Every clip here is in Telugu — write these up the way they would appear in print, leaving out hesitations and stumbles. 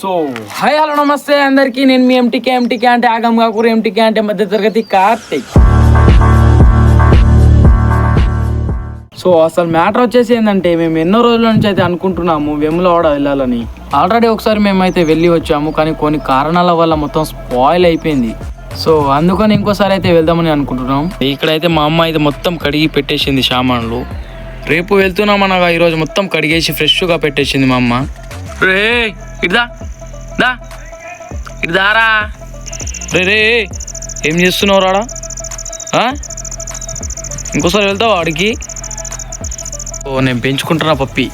సో హాయ్ హలో నమస్తే అందరికీ. నేను మీ ఎంటీకే అంటే ఆగం కాకూర, ఎంటీకే అంటే మధ్య తరగతి కార్తిక్. సో అసలు మ్యాటర్ వచ్చేసి ఏంటంటే, మేము ఎన్నో రోజుల నుంచి అయితే అనుకుంటున్నాము వేములవాడ వెళ్ళాలని. ఆల్రెడీ ఒకసారి మేమైతే వెళ్ళి వచ్చాము, కానీ కొన్ని కారణాల వల్ల మొత్తం స్పాయిల్ అయిపోయింది. సో అందుకని ఇంకోసారి అయితే వెళ్దామని అనుకుంటున్నాం. ఇక్కడైతే మా అమ్మ అయితే మొత్తం కడిగి పెట్టేసింది సామాన్లు. రేపు వెళ్తున్నాం అనగా ఈరోజు మొత్తం కడిగేసి ఫ్రెష్గా పెట్టేసింది మా అమ్మ. రే ఇదా దా ఇటు దారా రే ఏం చేస్తున్నావు రాడా? ఇంకోసారి వెళ్తావు వాడికి? ఓ నేను పెంచుకుంటున్నా పప్పి.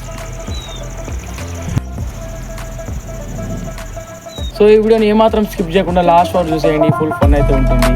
సో ఈ వీడియోని ఏమాత్రం స్కిప్ చేయకుండా లాస్ట్ వరకు చూసేయండి, ఫుల్ ఫన్ అయితే ఉంటుంది.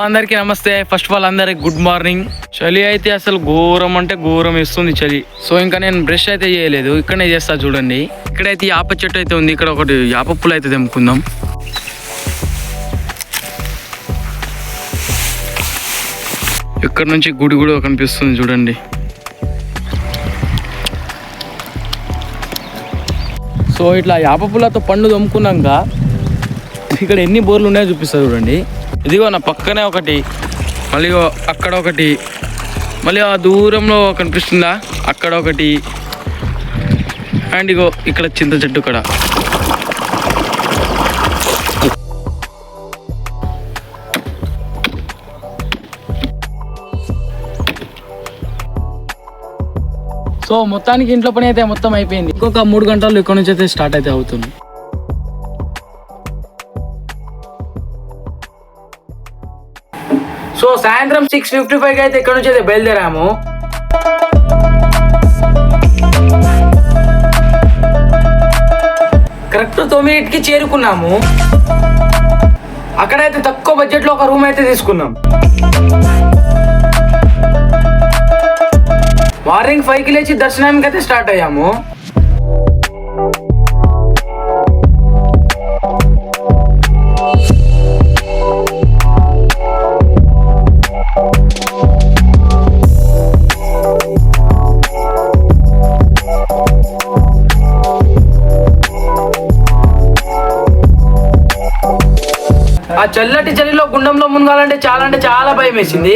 అందరికీ నమస్తే. ఫస్ట్ ఆఫ్ ఆల్ అందరికి గుడ్ మార్నింగ్. చలి అయితే అసలు ఘోరం అంటే ఘోరం ఇస్తుంది చలి. సో ఇంకా నేను బ్రష్ అయితే చేయలేదు, ఇక్కడనే చేస్తా చూడండి. ఇక్కడైతే యాప చెట్టు అయితే ఉంది, ఇక్కడ ఒకటి యాప పుల్ల అయితే తెంపుకుందాం. ఇక్కడ నుంచి గుడి కూడా కనిపిస్తుంది చూడండి. సో ఇట్లా యాప పుల్లతో పండు తెంపుకున్నాక ఇక్కడ ఎన్ని బోర్లు ఉన్నాయో చూపిస్తా చూడండి. ఇదిగో నా పక్కనే ఒకటి, మళ్ళీ అక్కడ ఒకటి, మళ్ళీ ఆ దూరంలో కనిపిస్తుందా అక్కడ ఒకటి, అండ్ ఇగో ఇక్కడ చింత చెట్టు ఇక్కడ. సో మొత్తానికి ఇంట్లో పని అయితే మొత్తం అయిపోయింది. ఇంకొక 3 గంటలు ఇక్కడ నుంచి అయితే స్టార్ట్ అయితే అవుతుంది. సో సాయంత్రం 6:55 అయితే ఇక్కడ నుంచి అయితే బయలుదేరాము. కరెక్ట్ 9కి చేరుకున్నాము. అక్కడైతే తక్కువ బడ్జెట్ లో ఒక రూమ్ అయితే తీసుకున్నాం. మార్నింగ్ 5కి లేచి దర్శనానికి అయితే స్టార్ట్ అయ్యాము. ఆ చల్లటి చలిలో గుండంలో మునగాలంటే చాలా భయం వేసింది.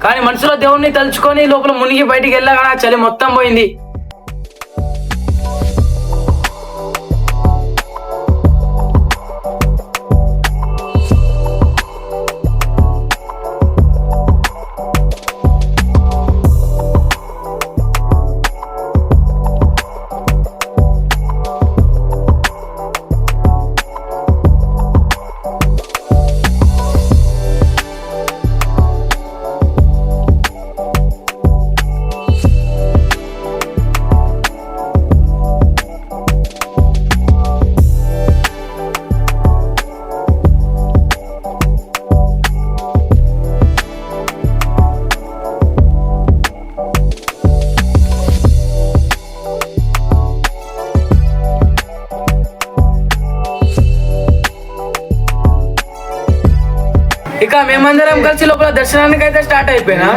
కానీ మనసులో దేవుణ్ణి తలుచుకొని లోపల మునిగి బయటికి వెళ్ళగా చలి మొత్తం పోయింది. ఇక మేమందరం కలిసి లోపల దర్శనానికి అయితే స్టార్ట్ అయిపోయినా.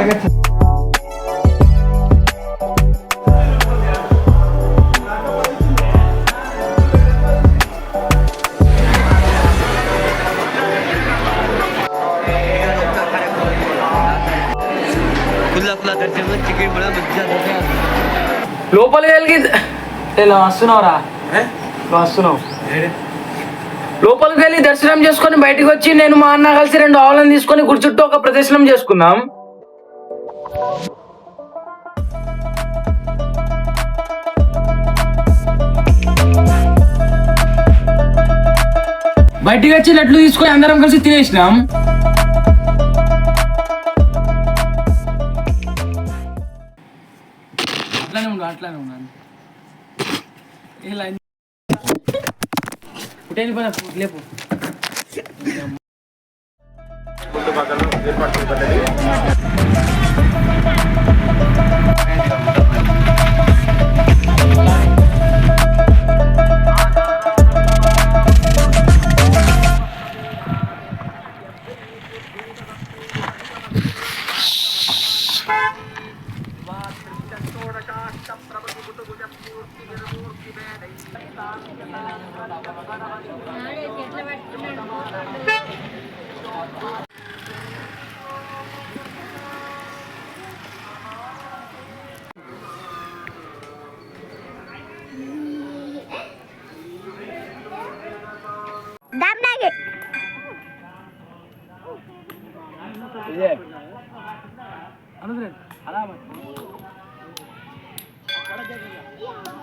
లోపలికి వెళ్ళి వస్తున్నావురా, వస్తున్నావు. లోపలికి వెళ్ళి దర్శనం చేసుకొని బయటకు వచ్చి నేను మా అన్న కలిసి 2 ఆవులను తీసుకొని గుడి చుట్టూ ఒక ప్రదర్శనం చేసుకున్నాం. బయటికి వచ్చి లడ్లు తీసుకొని అందరం కలిసి తినేసినాం. అట్లానే ఉన్నాను ఇలా పుట్టేని పని లేపు.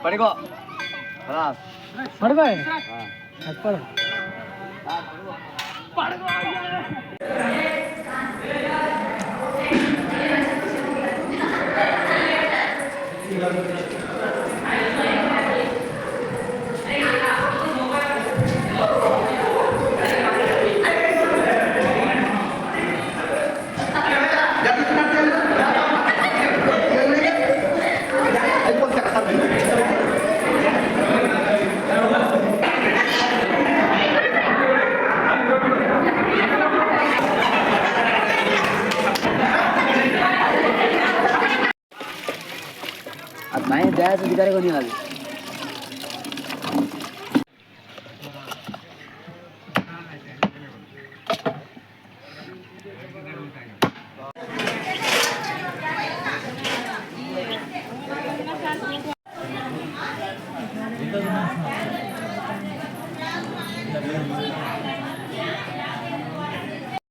పడుకో పడుకో అది నాయ డ్యాన్స్ దిగారే కొని అది